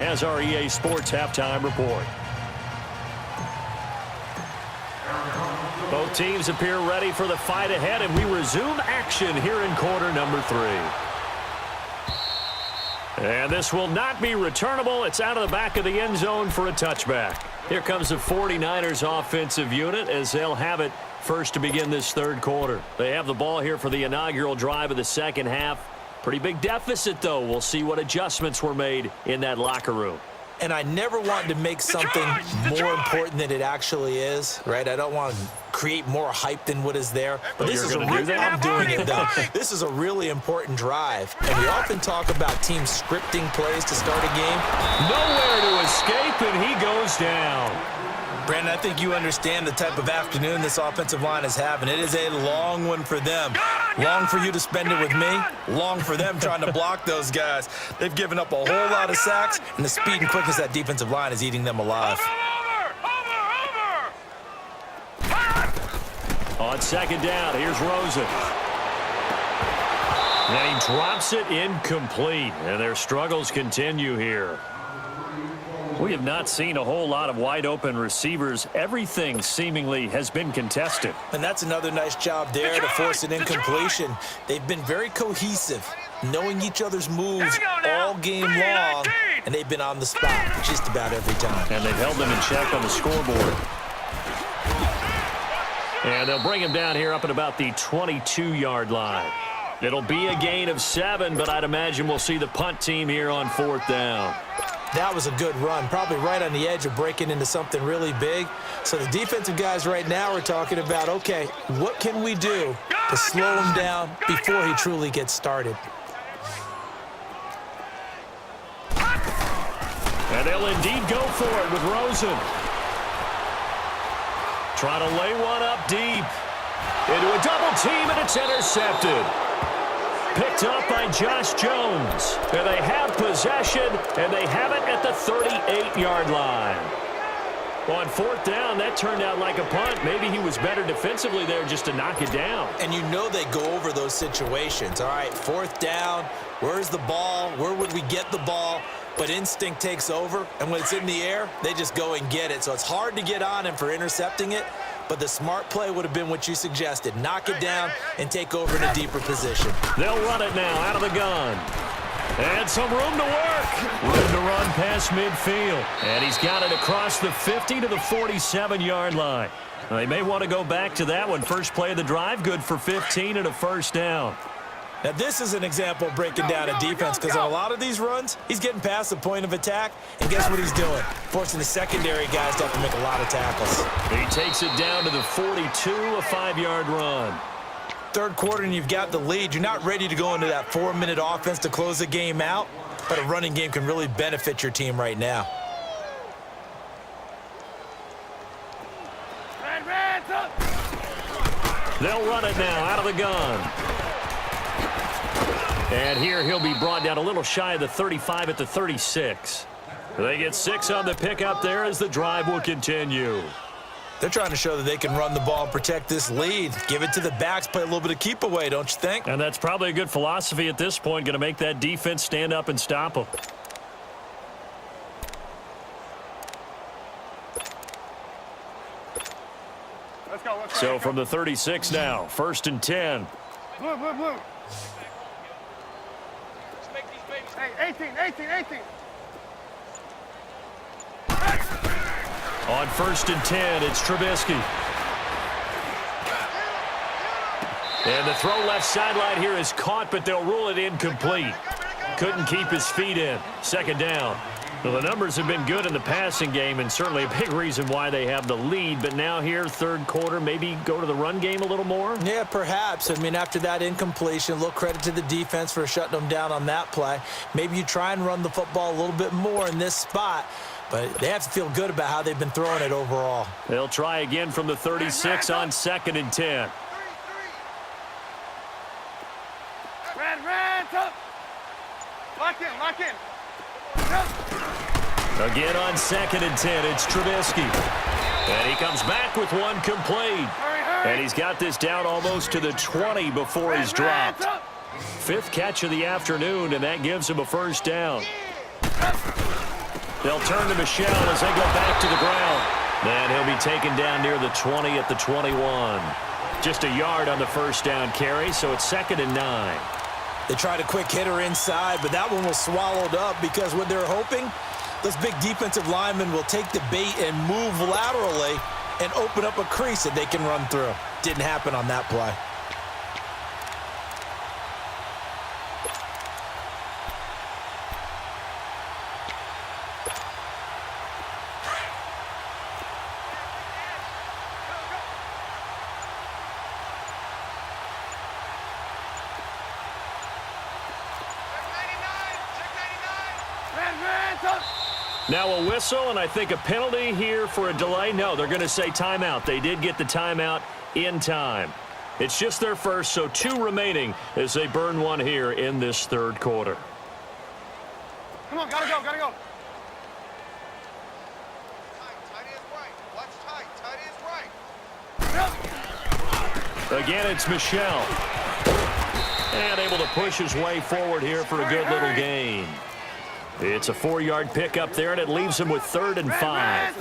has our EA Sports halftime report. Both teams appear ready for the fight ahead, and we resume action here in quarter number 3. And this will not be returnable. It's out of the back of the end zone for a touchback. Here comes the 49ers offensive unit as they'll have it first to begin this third quarter. They have the ball here for the inaugural drive of the second half. Pretty big deficit, though. We'll see what adjustments were made in that locker room. And I never want to make something more important than it actually is, right? I don't want to create more hype than what is there. But this is a real, I'm doing it, though. This is a really important drive. And we often talk about teams scripting plays to start a game. Nowhere to escape, and he goes down. Brandon, I think you understand the type of afternoon this offensive line is having. It is a long one for them. Long for you to spend it with me. Long for them trying to block those guys. They've given up a whole lot of sacks, and the speed and quickness of that defensive line is eating them alive. On second down, here's Rosen. And he drops it incomplete, and their struggles continue here. We have not seen a whole lot of wide-open receivers. Everything seemingly has been contested. And that's another nice job there to force an incompletion. They've been very cohesive, knowing each other's moves all game long, and they've been on the spot just about every time. And they've held them in check on the scoreboard. And they'll bring him down here up at about the 22-yard line. It'll be a gain of 7, but I'd imagine we'll see the punt team here on fourth down. That was a good run, probably right on the edge of breaking into something really big. So the defensive guys right now are talking about, okay, what can we do to slow him down before he truly gets started? And they'll indeed go for it with Rosen. Trying to lay one up deep. Into a double team, and it's intercepted. Picked up by Josh Jones. And they have possession, and they have it at the 38-yard line. On fourth down, that turned out like a punt. Maybe he was better defensively there just to knock it down. And you know they go over those situations. All right, fourth down, where's the ball? Where would we get the ball? But instinct takes over, and when it's in the air, they just go and get it. So it's hard to get on him for intercepting it, but the smart play would have been what you suggested. Knock it down and take over in a deeper position. They'll run it now out of the gun. And some room to work. Room to run past midfield. And he's got it across the 50 to the 47-yard line. They may want to go back to that one. First play of the drive, good for 15 and a first down. Now, this is an example of breaking down a defense because on a lot of these runs, he's getting past the point of attack, and guess what he's doing? Forcing the secondary guys to have to make a lot of tackles. He takes it down to the 42, a 5-yard run. Third quarter, and you've got the lead. You're not ready to go into that 4-minute offense to close the game out, but a running game can really benefit your team right now. They'll run it now out of the gun. And here he'll be brought down a little shy of the 35 at the 36. They get 6 on the pickup there as the drive will continue. They're trying to show that they can run the ball and protect this lead. Give it to the backs, play a little bit of keep away, don't you think? And that's probably a good philosophy at this point, going to make that defense stand up and stop them. Let's go. So from the 36 now, 1st and 10. Blue. Let's make these babies. Hey, 18. On 1st and 10, it's Trubisky. And the throw left sideline here is caught, but they'll rule it incomplete. Couldn't keep his feet in. Second down. Well, the numbers have been good in the passing game, and certainly a big reason why they have the lead. But now here, third quarter, maybe go to the run game a little more? Yeah, perhaps. I mean, after that incompletion, a little credit to the defense for shutting them down on that play. Maybe you try and run the football a little bit more in this spot. But they have to feel good about how they've been throwing it overall. They'll try again from the 36 on 2nd and 10. Red, up. Lock in. Again on 2nd and 10, it's Trubisky. And he comes back with one complete. Hurry. And he's got this down almost to the 20 before he's dropped. 5th catch of the afternoon, and that gives him a first down. They'll turn to Michelle as they go back to the ground. And he'll be taken down near the 20 at the 21. Just a yard on the first down carry, so it's 2nd and 9. They tried a quick hitter inside, but that one was swallowed up because what they're hoping, those big defensive linemen will take the bait and move laterally and open up a crease that they can run through. Didn't happen on that play. Now a whistle, and I think a penalty here for a delay. No, they're going to say timeout. They did get the timeout in time. It's just their first, so 2 remaining as they burn one here in this third quarter. Come on, gotta go, gotta go. Again, it's Michelle. And able to push his way forward here for a good little gain. It's a 4-yard pickup there, and it leaves him with 3rd and 5.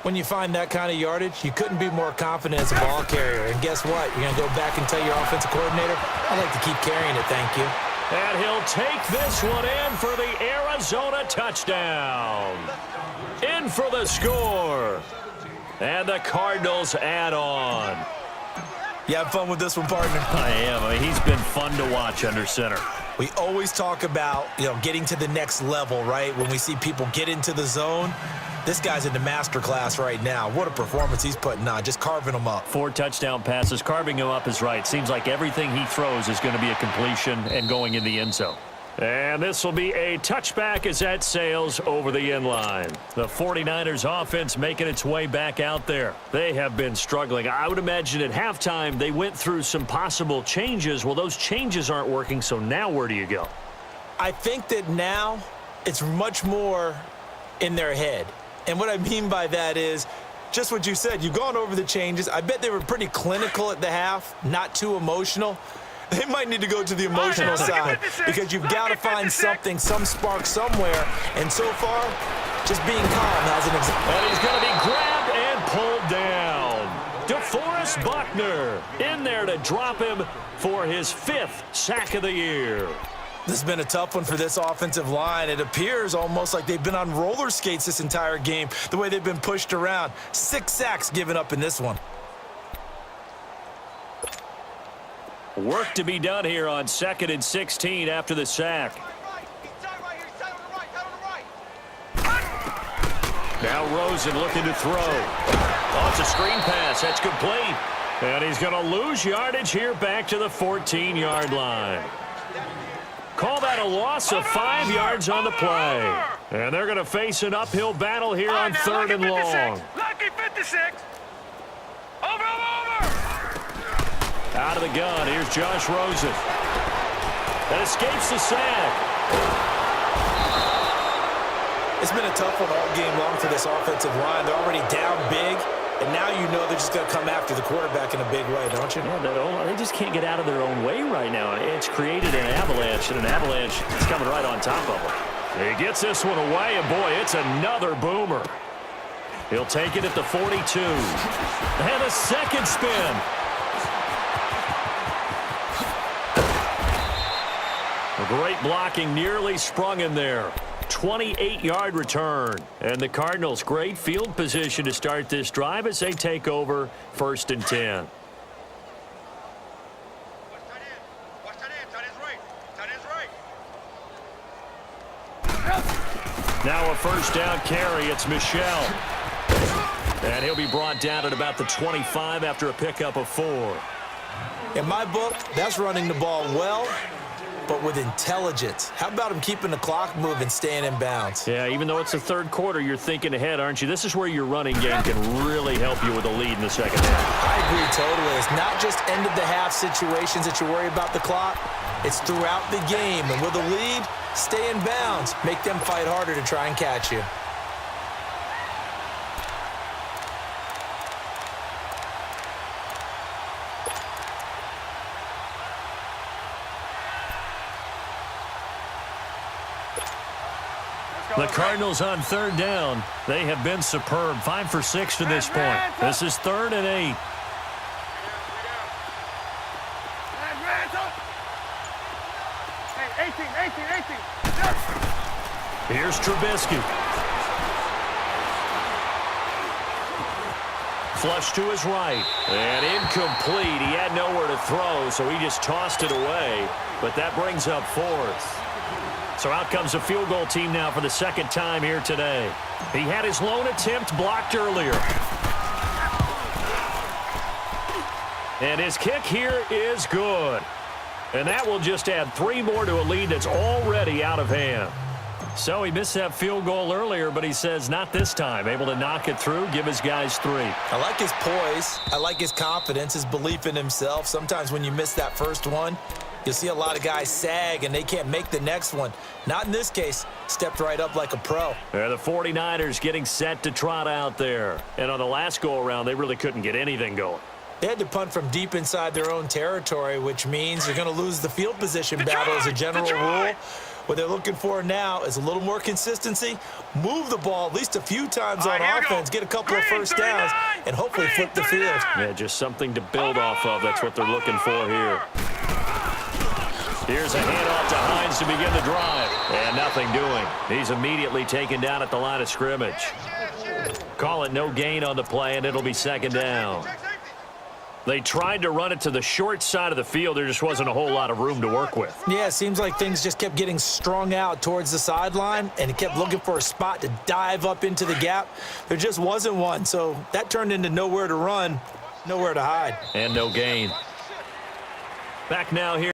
When you find that kind of yardage, you couldn't be more confident as a ball carrier. And guess what? You're going to go back and tell your offensive coordinator, I'd like to keep carrying it, thank you. And he'll take this one in for the Arizona touchdown. In for the score. And the Cardinals add on. You have fun with this one, partner? I am. I mean, he's been fun to watch under center. We always talk about, getting to the next level, right? When we see people get into the zone, this guy's in the master class right now. What a performance he's putting on, just carving them up. 4 touchdown passes. Carving him up is right. Seems like everything he throws is going to be a completion and going in the end zone. And this will be a touchback as that sails over the end line. The 49ers offense making its way back out there. They have been struggling. I would imagine at halftime they went through some possible changes. Well, those changes aren't working, so now where do you go? I think that now it's much more in their head. And what I mean by that is just what you said. You've gone over the changes. I bet they were pretty clinical at the half, not too emotional. They might need to go to the emotional side because you've got to find something, some spark somewhere. And so far, just being calm has an example. And he's going to be grabbed and pulled down. DeForest Buckner in there to drop him for his 5th sack of the year. This has been a tough one for this offensive line. It appears almost like they've been on roller skates this entire game, the way they've been pushed around. 6 sacks given up in this one. Work to be done here on 2nd and 16 after the sack. Now Rosen looking to throw. Oh, it's a screen pass. That's complete. And he's going to lose yardage here back to the 14-yard line. Call that a loss of 5 yards on the play. And they're going to face an uphill battle here on 3rd and long. Lucky 56. Over. Out of the gun, here's Josh Rosen. That escapes the sack. It's been a tough one all game long for this offensive line. They're already down big, and now you know they're just going to come after the quarterback in a big way, don't you? Yeah, they just can't get out of their own way right now. It's created an avalanche, and an avalanche is coming right on top of them. He gets this one away, and boy, it's another boomer. He'll take it at the 42. And a second spin. Great blocking, nearly sprung in there. 28-yard return. And the Cardinals, great field position to start this drive as they take over 1st and 10. Now a first down carry. It's Michelle. And he'll be brought down at about the 25 after a pickup of 4. In my book, that's running the ball well, but with intelligence. How about him keeping the clock moving, staying in bounds? Yeah, even though it's the third quarter, you're thinking ahead, aren't you? This is where your running game can really help you with a lead in the second half. I agree totally. It's not just end-of-the-half situations that you worry about the clock. It's throughout the game. And with a lead, stay in bounds. Make them fight harder to try and catch you. The Cardinals on third down. They have been superb. 5 for 6 to this point. This is 3rd and 8. Hey, 18. Here's Trubisky. Flush to his right. And incomplete. He had nowhere to throw, so he just tossed it away. But that brings up 4th. So out comes the field goal team now for the second time here today. He had his lone attempt blocked earlier. And his kick here is good. And that will just add 3 more to a lead that's already out of hand. So he missed that field goal earlier, but he says not this time. Able to knock it through, give his guys 3. I like his poise. I like his confidence, his belief in himself. Sometimes when you miss that first one, you'll see a lot of guys sag and they can't make the next one. Not in this case. Stepped right up like a pro. The 49ers getting set to trot out there. And on the last go-around, they really couldn't get anything going. They had to punt from deep inside their own territory, which means you're going to lose the field position battle as a general rule. What they're looking for now is a little more consistency, move the ball at least a few times on offense, get a couple of first downs, and hopefully flip the field. Yeah, just something to build off of. That's what they're looking for here. Here's a handoff to Hines to begin the drive. And nothing doing. He's immediately taken down at the line of scrimmage. Call it no gain on the play, and it'll be 2nd down. They tried to run it to the short side of the field. There just wasn't a whole lot of room to work with. Yeah, it seems like things just kept getting strung out towards the sideline, and he kept looking for a spot to dive up into the gap. There just wasn't one, so that turned into nowhere to run, nowhere to hide. And no gain. Back now here.